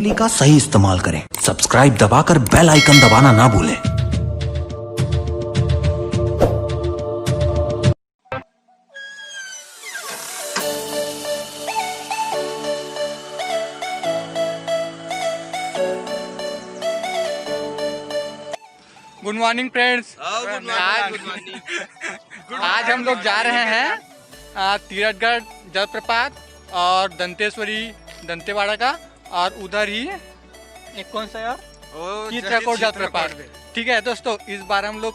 बिजली का सही इस्तेमाल करें। सब्सक्राइब दबाकर बेल आइकन दबाना ना भूलें। Good morning friends. आज हम लोग जा रहे हैं तीरथगढ़ जलप्रपात और दंतेवाड़ा का, और उधर ही एक कौन सा यार चित्रकूट जलप्रपात। ठीक है दोस्तों, इस बार हम लोग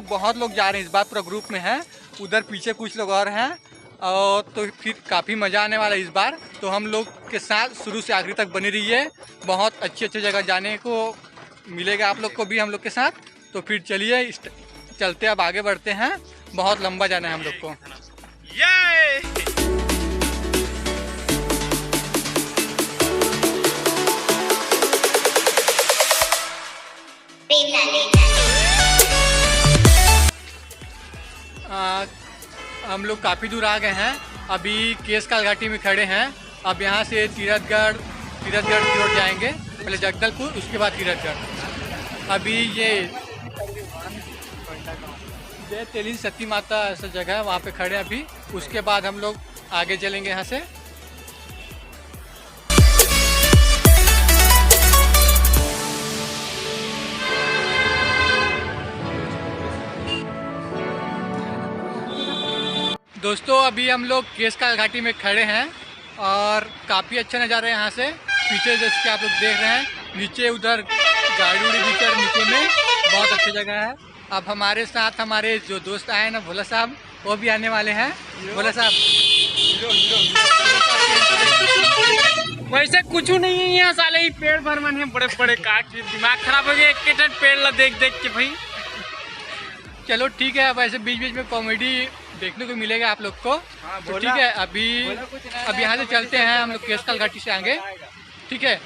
बहुत लोग जा रहे हैं इस बार, पूरा ग्रुप में है। उधर पीछे कुछ लोग और हैं, और तो फिर काफ़ी मज़ा आने वाला है इस बार। तो हम लोग के साथ शुरू से आखिर तक बनी रहिए, बहुत अच्छी जगह जाने को मिलेगा आप लोग को भी हम लोग के साथ। तो फिर चलिए चलते, अब आगे बढ़ते हैं, बहुत लंबा जाना है हम लोग को। हम लोग काफ़ी दूर आ गए हैं, अभी केसकाल घाटी में खड़े हैं। अब यहाँ से तीरथगढ़ की ओर जाएंगे, पहले जगदलपुर, उसके बाद तीरथगढ़। अभी ये जय तेलीन सती माता ऐसा जगह है, वहाँ पे खड़े हैं अभी। उसके बाद हम लोग आगे चलेंगे यहाँ से। दोस्तों अभी हम लोग केसकाल घाटी में खड़े हैं, और काफ़ी अच्छा नज़ारा है यहाँ से। पीछे जैसे कि आप लोग देख रहे हैं, नीचे उधर गाड़ी उड़ी भी चल, नीचे में बहुत अच्छी जगह है। अब हमारे साथ हमारे जो दोस्त आए ना, भोला साहब, वो भी आने वाले हैं। भोला साहब, वैसे कुछ नहीं है यहाँ, साले ही पेड़ भर मन है बड़े बड़े, काट दिमाग खराब हो गया एक पेड़ ला देख देख के भाई। चलो ठीक है, वैसे बीच बीच में कॉमेडी देखने को मिलेगा आप लोग को। तो ठीक है, अभी यहाँ से चलते हैं हम लोग केसकाल घाटी से आगे। ठीक है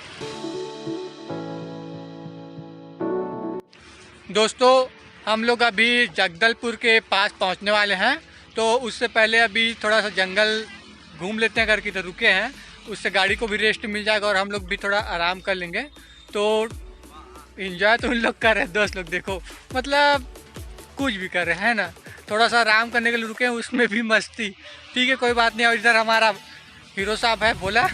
दोस्तों, हम लोग अभी जगदलपुर के पास पहुँचने वाले हैं। तो उससे पहले अभी थोड़ा सा जंगल घूम लेते हैं करके, इधर रुके हैं, उससे गाड़ी को भी रेस्ट मिल जाएगा और हम लोग भी थोड़ा आराम कर लेंगे। तो एंजॉय तो उन लोग कर रहे हैं, दोस्त लोग देखो, मतलब कुछ भी कर रहे हैं ना, थोड़ा सा आराम करने के लिए रुके हैं, उसमें भी मस्ती। ठीक है, कोई बात नहीं। और इधर हमारा हीरो साहब है, भोला।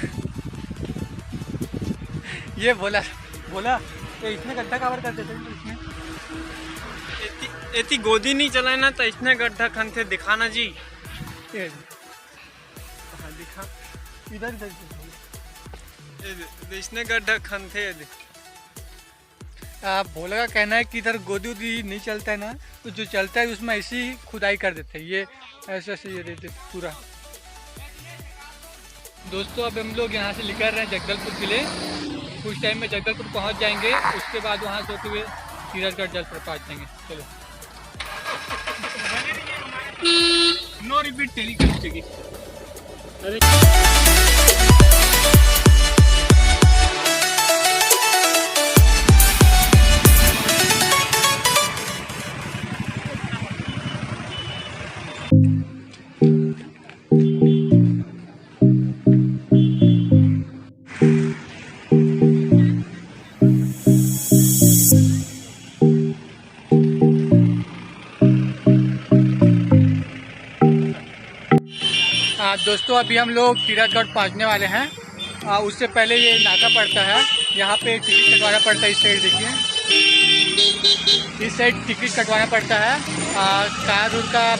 ये भोला तो इसमें गड्ढा कवर कर देते हैं, इसमें इतनी गोदी नहीं चलाए ना, तो इसने गड्ढा खनते दिखाना जी। दिखा इधर इसने गड्ढा खनते। भोला का कहना है कि इधर गोदी उदी नहीं चलता है ना, तो जो चलता है उसमें ऐसी खुदाई कर देते हैं, ये ऐसे ऐसे ये देते पूरा। दोस्तों अब हम लोग यहाँ से निकल रहे हैं जगदलपुर के लिए। कुछ टाइम में जगदलपुर पहुँच जाएंगे, उसके बाद वहाँ से होते हुए तीरथगढ़ जलप्रपात जाएंगे। चलो नो रिपीट टेली। दोस्तों अभी हम लोग तीरथगढ़ पहुँचने वाले हैं। उससे पहले ये नाका पड़ता है, यहाँ पे टिकट कटवाना पड़ता है। इस साइड देखिए, इस साइड टिकट कटवाना पड़ता है। कार रूट का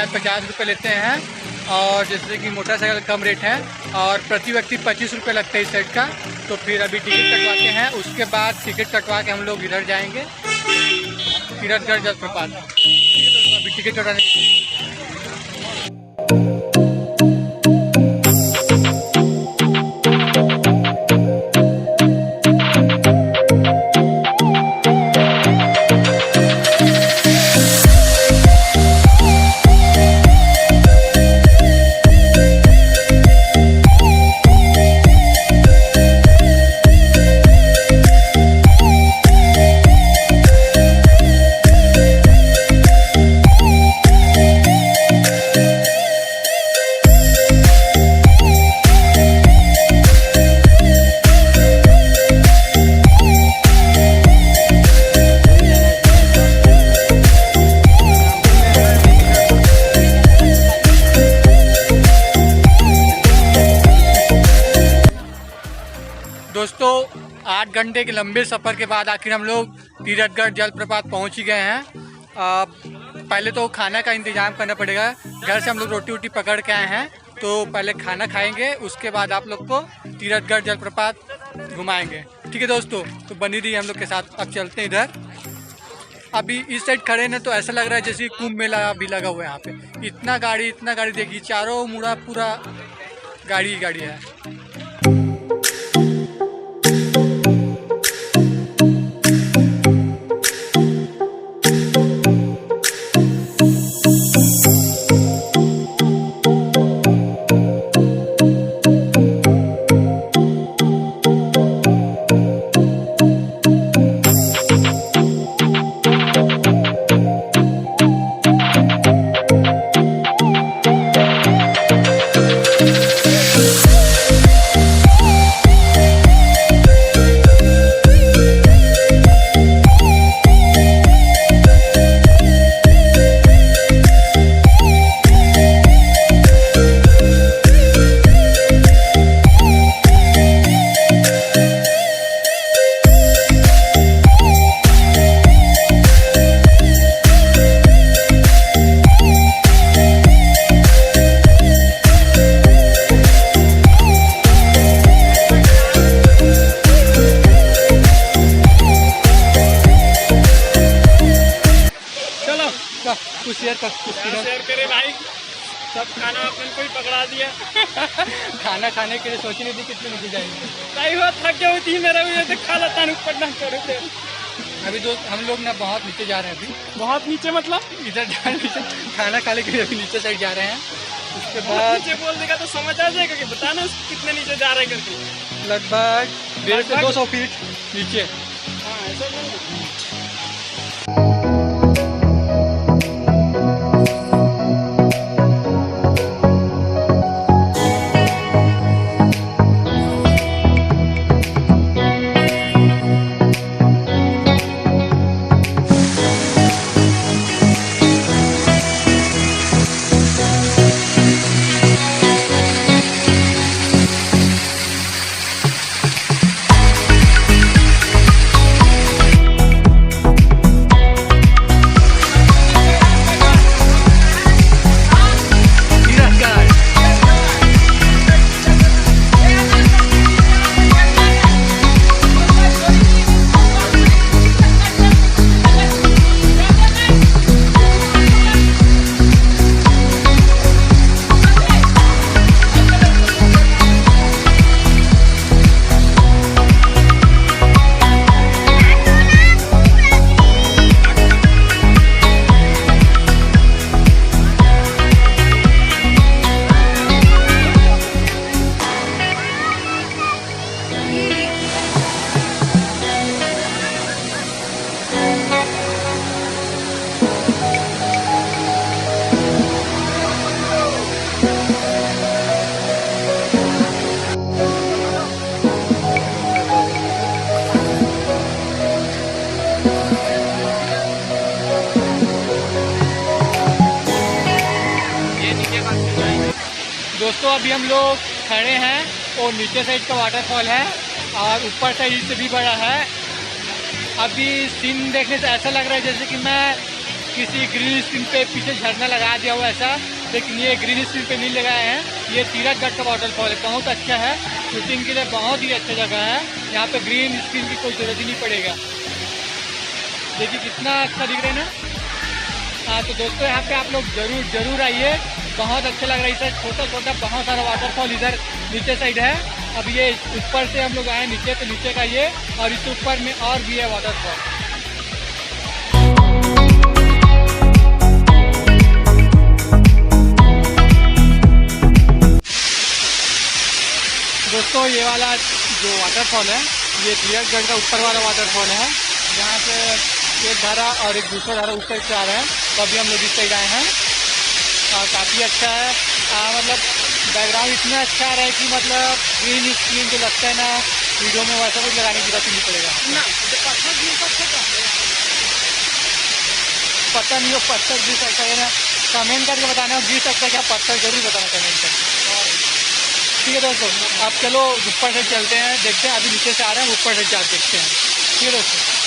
50 रुपये लेते हैं, और जैसे कि मोटरसाइकिल कम रेट है, और प्रति व्यक्ति 25 रुपये लगता है इस साइड का। तो फिर अभी टिकट कटवाते हैं, उसके बाद टिकट कटवा के हम लोग इधर जाएंगे तीरथगढ़ जलप्रपात। ठीक है दोस्तों, अभी टिकट कटवाने 8 घंटे के लंबे सफ़र के बाद आखिर हम लोग तीरथगढ़ जलप्रपात पहुंच ही गए हैं। पहले तो खाना का इंतज़ाम करना पड़ेगा। घर से हम लोग रोटी वोटी पकड़ के आए हैं, तो पहले खाना खाएंगे, उसके बाद आप लोग को तीरथगढ़ जलप्रपात घुमाएंगे। ठीक है दोस्तों, तो बनी रही हम लोग के साथ। अब चलते हैं इधर। अभी इस साइड खड़े हैं तो ऐसा लग रहा है जैसे कुंभ मेला भी लगा हुआ है यहाँ पे। इतना गाड़ी देखिए, चारों मुड़ा पूरा गाड़ी ही गाड़ी है। शेयर करे भाई, सब खाना अपन को ही पकड़ा दिया। खाना खाने के लिए सोची नहीं थी कितने नीचे जाएंगे। सही हुआ, थक गई थी मेरा वजह से खा लेता ऊपर ना करे। अभी दोस्त हम लोग ना बहुत नीचे जा रहे हैं। अभी बहुत नीचे मतलब इधर नीचे खाना खाने के लिए अभी नीचे साइड जा रहे हैं। उसके बाद नीचे बोल देगा तो समझ आ जाएगा कि बताना कितने नीचे जा रहे हैं करके। लगभग 150 से 200 फीट नीचे। हाँ ऐसा नहीं। दोस्तों अभी हम लोग खड़े हैं और नीचे साइड का वाटरफॉल है और ऊपर साइड से भी बड़ा है। अभी सीन देखने से ऐसा लग रहा है जैसे कि मैं किसी ग्रीन स्क्रीन पे पीछे झरना लगा दिया हुआ ऐसा, लेकिन ये ग्रीन स्क्रीन पे नहीं लगाए हैं। ये तीरथगढ़ का वाटरफॉल है, बहुत अच्छा है, शूटिंग के लिए बहुत ही अच्छा जगह है। यहाँ पे ग्रीन स्क्रीन की कोई ज़रूरत ही नहीं पड़ेगा। देखिए कितना अच्छा दिख रहा है ना। हाँ तो दोस्तों यहाँ पे आप लोग जरूर आइए, बहुत अच्छा लग रहा है। इधर छोटा बहुत सारा वाटरफॉल इधर नीचे साइड है। अब ये ऊपर से हम लोग आए नीचे, तो नीचे का ये और इसके ऊपर में और भी है वाटरफॉल। दोस्तों ये वाला जो वाटरफॉल है ये तीरथगढ़ का ऊपर वाला वाटरफॉल है, जहाँ से एक धारा और एक दूसरा धारा उस साइड से आ रहा है। तो अभी हम लोग इस साइड आए हैं और काफ़ी अच्छा है। मतलब बैकग्राउंड इतना अच्छा आ रहा है कि मतलब ग्रीन स्क्रीन जो लगता है ना वीडियो में, वैसा कुछ लगाने की जरूरत नहीं पड़ेगा ना। पता नहीं हो पत्थर गिर सकता है ना, कमेंट करके बताना गिर सकता है क्या पत्थर, जरूर बताना कमेंट करके। ठीक है दोस्तों, अब चलो ऊपर से चलते हैं, देखते हैं। अभी नीचे से आ रहे हैं, ऊपर से जा देखते हैं। ठीक है दोस्तों।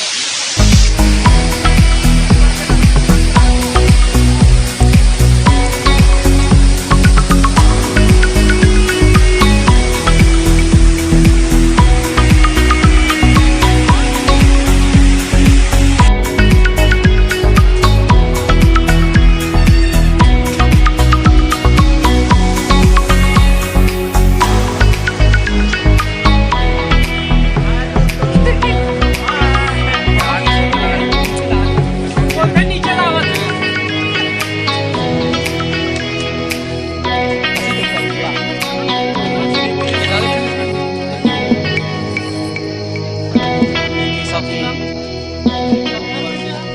नीचे लावा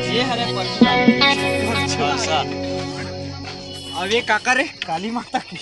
ये हरे परसा अब ये काका रे काली माता की